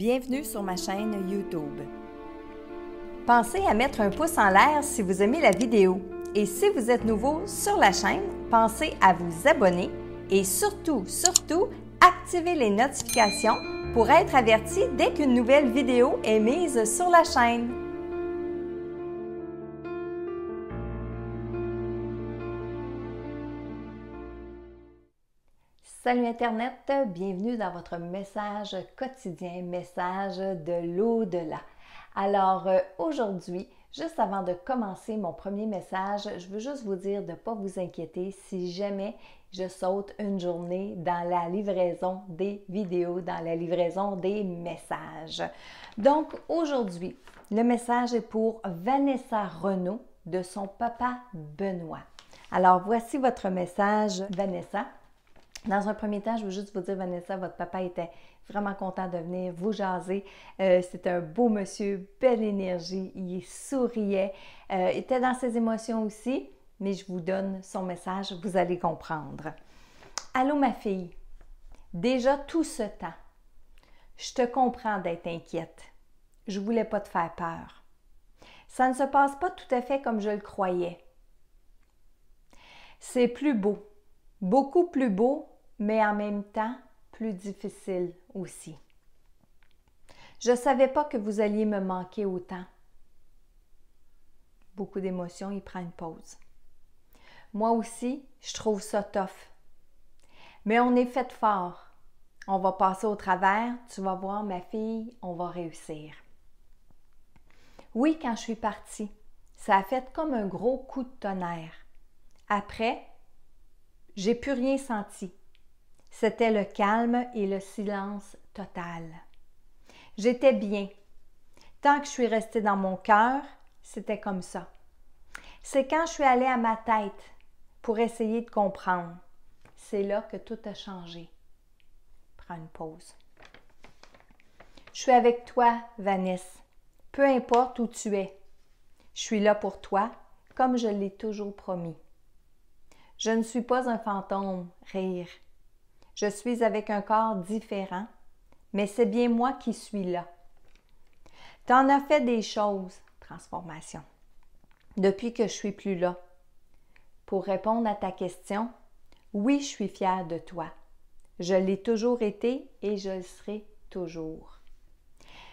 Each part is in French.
Bienvenue sur ma chaîne YouTube. Pensez à mettre un pouce en l'air si vous aimez la vidéo. Et si vous êtes nouveau sur la chaîne, pensez à vous abonner et surtout, activez les notifications pour être averti dès qu'une nouvelle vidéo est mise sur la chaîne. Salut Internet, bienvenue dans votre message quotidien, message de l'au-delà. Alors aujourd'hui, juste avant de commencer mon premier message, je veux juste vous dire de ne pas vous inquiéter si jamais je saute une journée dans la livraison des vidéos, dans la livraison des messages. Donc aujourd'hui, le message est pour Vanessa Renaud de son papa Benoît. Alors voici votre message, Vanessa. Dans un premier temps, je veux juste vous dire, Vanessa, votre papa était vraiment content de venir vous jaser. C'est un beau monsieur, belle énergie, il souriait, était dans ses émotions aussi, mais je vous donne son message, vous allez comprendre. Allô ma fille, déjà tout ce temps, je te comprends d'être inquiète. Je ne voulais pas te faire peur. Ça ne se passe pas tout à fait comme je le croyais. C'est plus beau, beaucoup plus beau, mais en même temps, plus difficile aussi. Je ne savais pas que vous alliez me manquer autant. Beaucoup d'émotions, il prend une pause. Moi aussi, je trouve ça tough. Mais on est fait fort. On va passer au travers. Tu vas voir, ma fille, on va réussir. Oui, quand je suis partie, ça a fait comme un gros coup de tonnerre. Après, j'ai plus rien senti. C'était le calme et le silence total. J'étais bien. Tant que je suis restée dans mon cœur, c'était comme ça. C'est quand je suis allée à ma tête pour essayer de comprendre. C'est là que tout a changé. Prends une pause. Je suis avec toi, Vanessa. Peu importe où tu es. Je suis là pour toi, comme je l'ai toujours promis. Je ne suis pas un fantôme, rire. Je suis avec un corps différent, mais c'est bien moi qui suis là. Tu en as fait des choses, transformation, depuis que je suis plus là. Pour répondre à ta question, oui, je suis fière de toi. Je l'ai toujours été et je le serai toujours.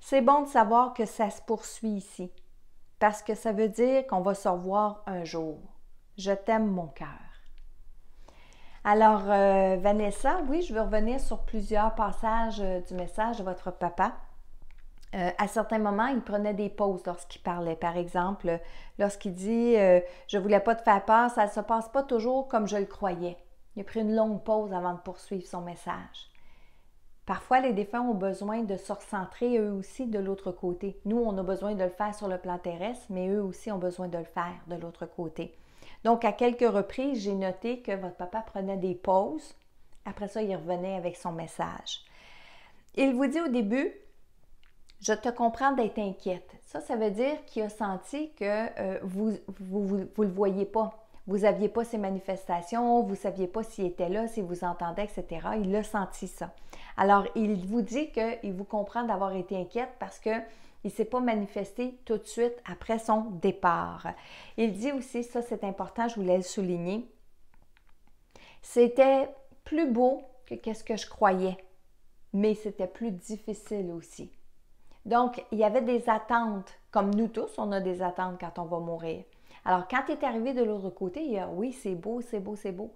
C'est bon de savoir que ça se poursuit ici, parce que ça veut dire qu'on va se revoir un jour. Je t'aime, mon cœur. Alors, Vanessa, oui, je veux revenir sur plusieurs passages du message de votre papa. À certains moments, il prenait des pauses lorsqu'il parlait. Par exemple, lorsqu'il dit « Je ne voulais pas te faire peur », ça ne se passe pas toujours comme je le croyais. Il a pris une longue pause avant de poursuivre son message. Parfois, les défunts ont besoin de se recentrer eux aussi de l'autre côté. Nous, on a besoin de le faire sur le plan terrestre, mais eux aussi ont besoin de le faire de l'autre côté. Donc, à quelques reprises, j'ai noté que votre papa prenait des pauses. Après ça, il revenait avec son message. Il vous dit au début, « Je te comprends d'être inquiète ». Ça veut dire qu'il a senti que vous le voyiez pas. Vous n'aviez pas ces manifestations, vous ne saviez pas s'il était là, s'il vous entendait, etc. Il a senti ça. Alors, il vous dit qu'il vous comprend d'avoir été inquiète parce que il ne s'est pas manifesté tout de suite après son départ. Il dit aussi, ça c'est important, je voulais le souligner, c'était plus beau que ce que je croyais, mais c'était plus difficile aussi. Donc, il y avait des attentes, comme nous tous, on a des attentes quand on va mourir. Alors, quand il est arrivé de l'autre côté, il a « oui, c'est beau, c'est beau, c'est beau ».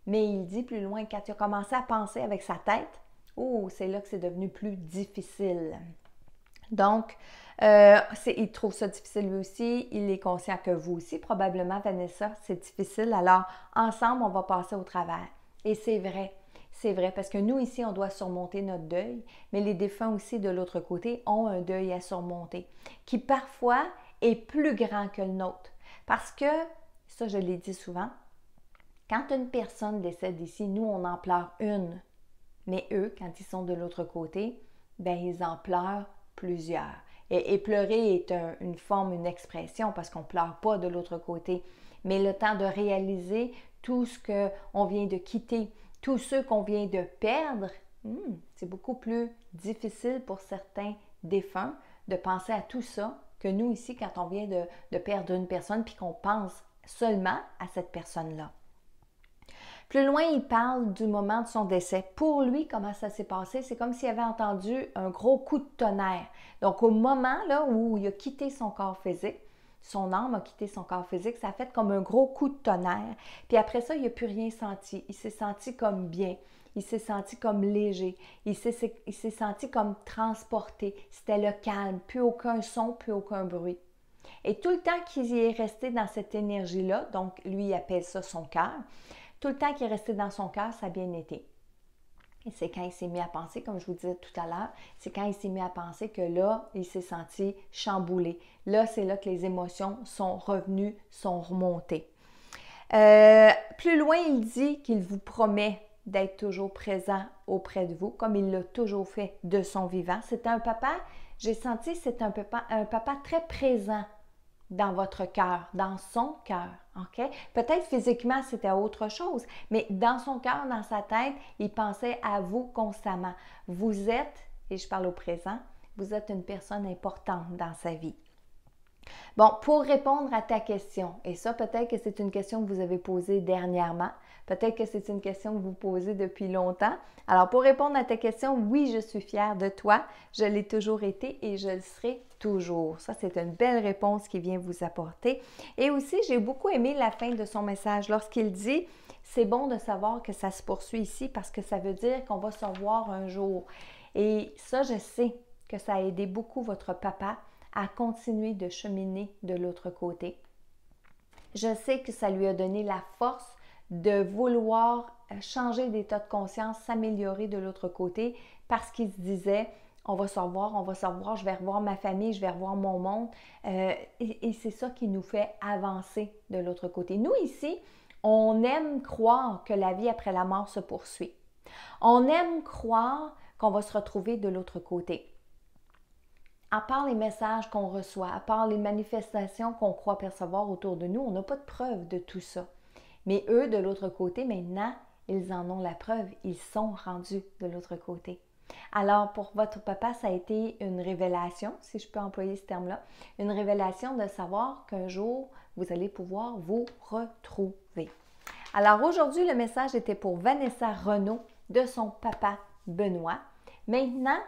Mais il dit plus loin, quand il a commencé à penser avec sa tête, « oh, c'est là que c'est devenu plus difficile ». Donc, il trouve ça difficile lui aussi, il est conscient que vous aussi, probablement, Vanessa, c'est difficile. Alors, ensemble, on va passer au travers. Et c'est vrai, parce que nous, ici, on doit surmonter notre deuil, mais les défunts aussi, de l'autre côté, ont un deuil à surmonter, qui parfois est plus grand que le nôtre. Parce que, ça, je l'ai dit souvent, quand une personne décède ici, nous, on en pleure une. Mais eux, quand ils sont de l'autre côté, bien, ils en pleurent plusieurs. Et pleurer est une forme, une expression, parce qu'on ne pleure pas de l'autre côté. Mais le temps de réaliser tout ce qu'on vient de quitter, tous ceux qu'on vient de perdre, C'est beaucoup plus difficile pour certains défunts de penser à tout ça que nous ici quand on vient de perdre une personne puis qu'on pense seulement à cette personne-là. Plus loin, il parle du moment de son décès. Pour lui, comment ça s'est passé? C'est comme s'il avait entendu un gros coup de tonnerre. Donc, au moment là, où il a quitté son corps physique, son âme a quitté son corps physique, ça a fait comme un gros coup de tonnerre. Puis après ça, il n'a plus rien senti. Il s'est senti comme bien. Il s'est senti comme léger. Il s'est senti comme transporté. C'était le calme. Plus aucun son, plus aucun bruit. Et tout le temps qu'il est resté dans cette énergie-là, donc lui, il appelle ça son cœur, tout le temps qu'il est resté dans son cœur, ça a bien été. Et c'est quand il s'est mis à penser, comme je vous disais tout à l'heure, c'est quand il s'est mis à penser que là, il s'est senti chamboulé. Là, c'est là que les émotions sont revenues, sont remontées. Plus loin, il dit qu'il vous promet d'être toujours présent auprès de vous, comme il l'a toujours fait de son vivant. C'est un papa, j'ai senti, c'est un papa très présent dans votre cœur, dans son cœur, OK? Peut-être physiquement, c'était autre chose, mais dans son cœur, dans sa tête, il pensait à vous constamment. Vous êtes, et je parle au présent, vous êtes une personne importante dans sa vie. Bon, pour répondre à ta question, et ça, peut-être que c'est une question que vous avez posée dernièrement, peut-être que c'est une question que vous posez depuis longtemps. Alors, pour répondre à ta question, oui, je suis fière de toi, je l'ai toujours été et je le serai toujours. Ça, c'est une belle réponse qu'il vient vous apporter. Et aussi, j'ai beaucoup aimé la fin de son message lorsqu'il dit « C'est bon de savoir que ça se poursuit ici parce que ça veut dire qu'on va se revoir un jour. » Et ça, je sais que ça a aidé beaucoup votre papa à continuer de cheminer de l'autre côté. Je sais que ça lui a donné la force de vouloir changer d'état de conscience, s'améliorer de l'autre côté parce qu'il se disait « on va se revoir, je vais revoir ma famille, je vais revoir mon monde. » Et c'est ça qui nous fait avancer de l'autre côté. Nous ici, on aime croire que la vie après la mort se poursuit. On aime croire qu'on va se retrouver de l'autre côté. À part les messages qu'on reçoit, à part les manifestations qu'on croit percevoir autour de nous, on n'a pas de preuve de tout ça. Mais eux, de l'autre côté, maintenant, ils en ont la preuve. Ils sont rendus de l'autre côté. Alors, pour votre papa, ça a été une révélation, si je peux employer ce terme-là, une révélation de savoir qu'un jour, vous allez pouvoir vous retrouver. Alors, aujourd'hui, le message était pour Vanessa Renaud de son papa Benoît. Maintenant,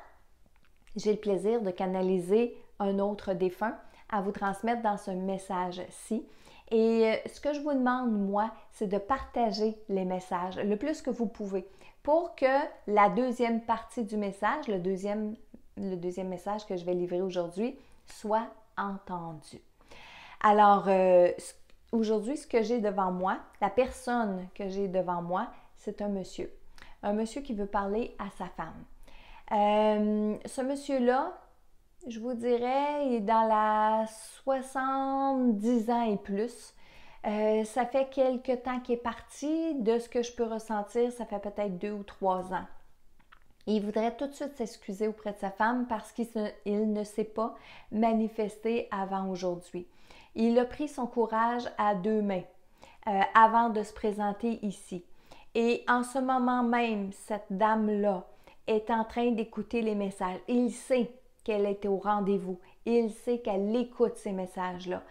j'ai le plaisir de canaliser un autre défunt à vous transmettre dans ce message-ci. Et ce que je vous demande, moi, c'est de partager les messages le plus que vous pouvez pour que la deuxième partie du message, le deuxième message que je vais livrer aujourd'hui, soit entendu. Alors, aujourd'hui, ce que j'ai devant moi, la personne que j'ai devant moi, c'est un monsieur. Un monsieur qui veut parler à sa femme. Ce monsieur-là, je vous dirais, il est dans la 70 ans et plus. Ça fait quelque temps qu'il est parti. De ce que je peux ressentir, ça fait peut-être 2 ou 3 ans. Il voudrait tout de suite s'excuser auprès de sa femme parce qu'il ne s'est pas manifesté avant aujourd'hui. Il a pris son courage à 2 mains avant de se présenter ici. Et en ce moment même, cette dame-là est en train d'écouter les messages. Il sait qu'elle était au rendez-vous. Il sait qu'elle écoute ces messages-là.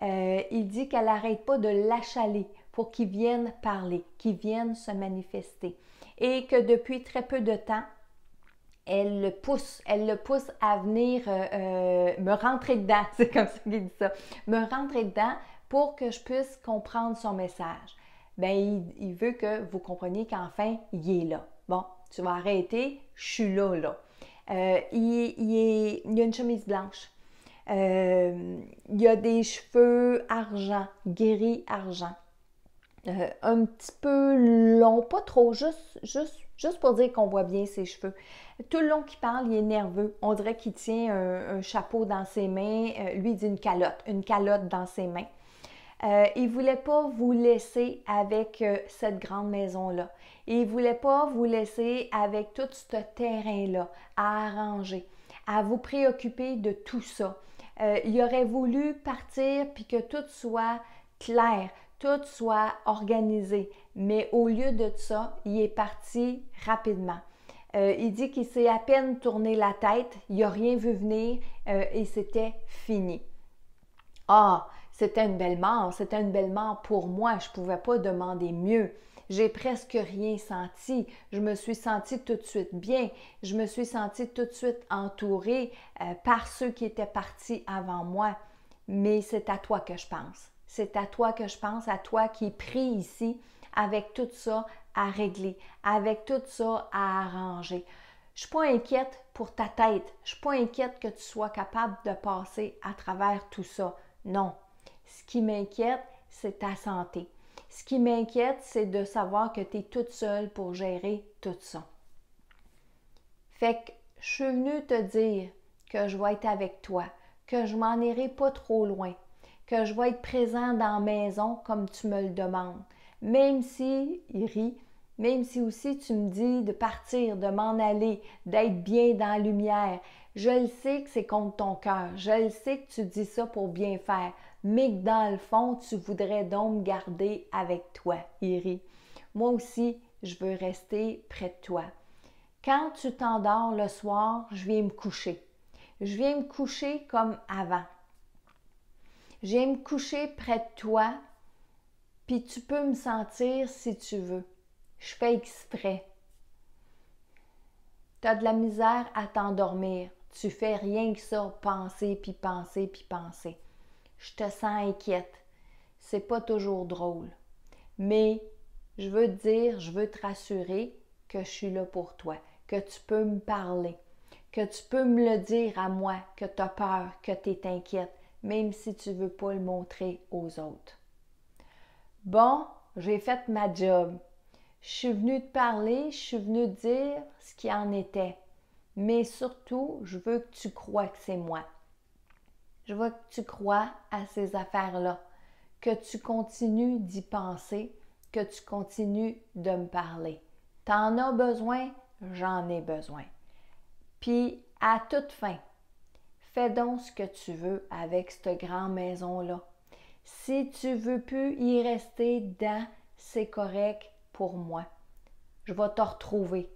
Il dit qu'elle n'arrête pas de l'achaler pour qu'il vienne parler, qu'il vienne se manifester. Et que depuis très peu de temps, elle le pousse à venir me rentrer dedans, c'est comme ça qu'il dit ça, me rentrer dedans pour que je puisse comprendre son message. Bien, il veut que vous compreniez qu'enfin, il est là. Bon, tu vas arrêter, je suis là. Il a une chemise blanche. Il a des cheveux argent, gris argent. Un petit peu long, pas trop, juste pour dire qu'on voit bien ses cheveux. Tout le long qu'il parle, il est nerveux. On dirait qu'il tient un chapeau dans ses mains. Lui, il dit une calotte dans ses mains. Il ne voulait pas vous laisser avec cette grande maison-là. Il ne voulait pas vous laisser avec tout ce terrain-là à arranger, à vous préoccuper de tout ça. Il aurait voulu partir puis que tout soit clair, tout soit organisé. Mais au lieu de ça, il est parti rapidement. Il dit qu'il s'est à peine tourné la tête, il n'a rien vu venir et c'était fini. Ah, c'était une belle mort, c'était une belle mort pour moi, je ne pouvais pas demander mieux. J'ai presque rien senti. Je me suis sentie tout de suite bien. Je me suis sentie tout de suite entourée par ceux qui étaient partis avant moi. Mais c'est à toi que je pense. C'est à toi que je pense, à toi qui es pris ici avec tout ça à régler, avec tout ça à arranger. Je ne suis pas inquiète pour ta tête. Je ne suis pas inquiète que tu sois capable de passer à travers tout ça. Non. Ce qui m'inquiète, c'est ta santé. Ce qui m'inquiète, c'est de savoir que tu es toute seule pour gérer tout ça. Fait que je suis venue te dire que je vais être avec toi, que je m'en irai pas trop loin, que je vais être présent dans la maison comme tu me le demandes. Même si il rit, même si aussi tu me dis de partir, de m'en aller, d'être bien dans la lumière, je le sais que c'est contre ton cœur, je le sais que tu dis ça pour bien faire, mais que dans le fond, tu voudrais donc me garder avec toi, Iri. Moi aussi, je veux rester près de toi. Quand tu t'endors le soir, je viens me coucher. Je viens me coucher comme avant. Je viens me coucher près de toi, puis tu peux me sentir si tu veux. Je fais exprès. Tu as de la misère à t'endormir. Tu fais rien que ça, penser, puis penser, puis penser. Je te sens inquiète. C'est pas toujours drôle. Mais je veux te dire, je veux te rassurer que je suis là pour toi, que tu peux me parler, que tu peux me le dire à moi, que tu as peur, que tu es inquiète, même si tu ne veux pas le montrer aux autres. Bon, j'ai fait ma job. Je suis venue te parler, je suis venue te dire ce qui en était. Mais surtout, je veux que tu crois que c'est moi. Je veux que tu crois à ces affaires-là, que tu continues d'y penser, que tu continues de me parler. T'en as besoin, j'en ai besoin. Puis, à toute fin, fais donc ce que tu veux avec cette grande maison-là. Si tu veux plus y rester dedans, c'est correct pour moi. Je vais te retrouver.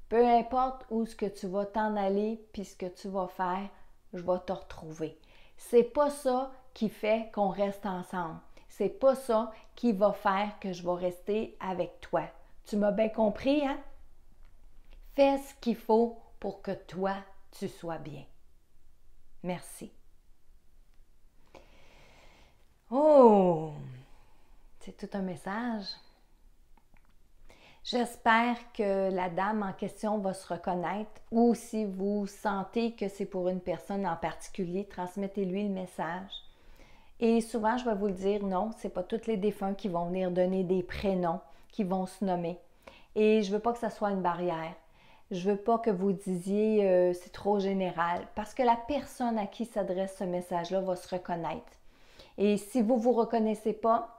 Peu importe où ce que tu vas t'en aller puis ce que tu vas faire, je vais te retrouver. C'est pas ça qui fait qu'on reste ensemble. C'est pas ça qui va faire que je vais rester avec toi. Tu m'as bien compris, hein? Fais ce qu'il faut pour que toi, tu sois bien. Merci. Oh! C'est tout un message. J'espère que la dame en question va se reconnaître ou si vous sentez que c'est pour une personne en particulier, transmettez-lui le message. Et souvent, je vais vous le dire, non, ce n'est pas tous les défunts qui vont venir donner des prénoms, qui vont se nommer. Et je ne veux pas que ça soit une barrière. Je ne veux pas que vous disiez c'est trop général, parce que la personne à qui s'adresse ce message-là va se reconnaître. Et si vous ne vous reconnaissez pas,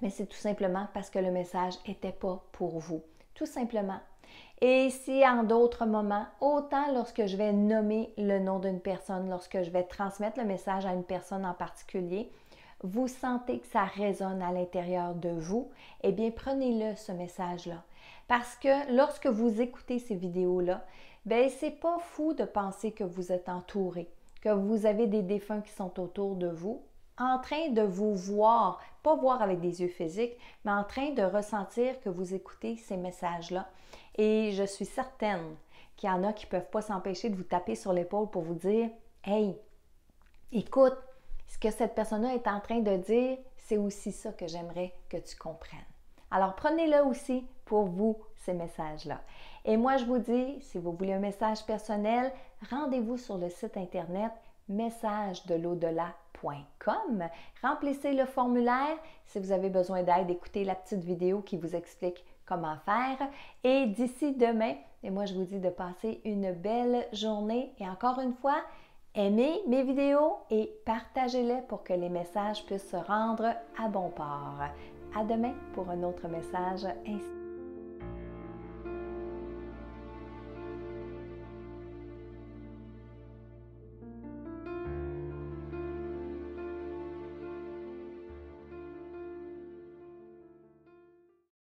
mais c'est tout simplement parce que le message n'était pas pour vous, tout simplement. Et si en d'autres moments, autant lorsque je vais nommer le nom d'une personne, lorsque je vais transmettre le message à une personne en particulier, vous sentez que ça résonne à l'intérieur de vous, eh bien prenez-le ce message-là. Parce que lorsque vous écoutez ces vidéos-là, bien c'est pas fou de penser que vous êtes entouré, que vous avez des défunts qui sont autour de vous, en train de vous voir, pas voir avec des yeux physiques, mais en train de ressentir que vous écoutez ces messages-là. Et je suis certaine qu'il y en a qui ne peuvent pas s'empêcher de vous taper sur l'épaule pour vous dire « Hey, écoute, ce que cette personne-là est en train de dire, c'est aussi ça que j'aimerais que tu comprennes. » Alors, prenez-le aussi pour vous, ces messages-là. Et moi, je vous dis, si vous voulez un message personnel, rendez-vous sur le site internet messagedelau-delà.com. Remplissez le formulaire. Si vous avez besoin d'aide, écoutez la petite vidéo qui vous explique comment faire. Et d'ici demain, et moi je vous dis de passer une belle journée. Et encore une fois, aimez mes vidéos et partagez-les pour que les messages puissent se rendre à bon port. À demain pour un autre message inspirant.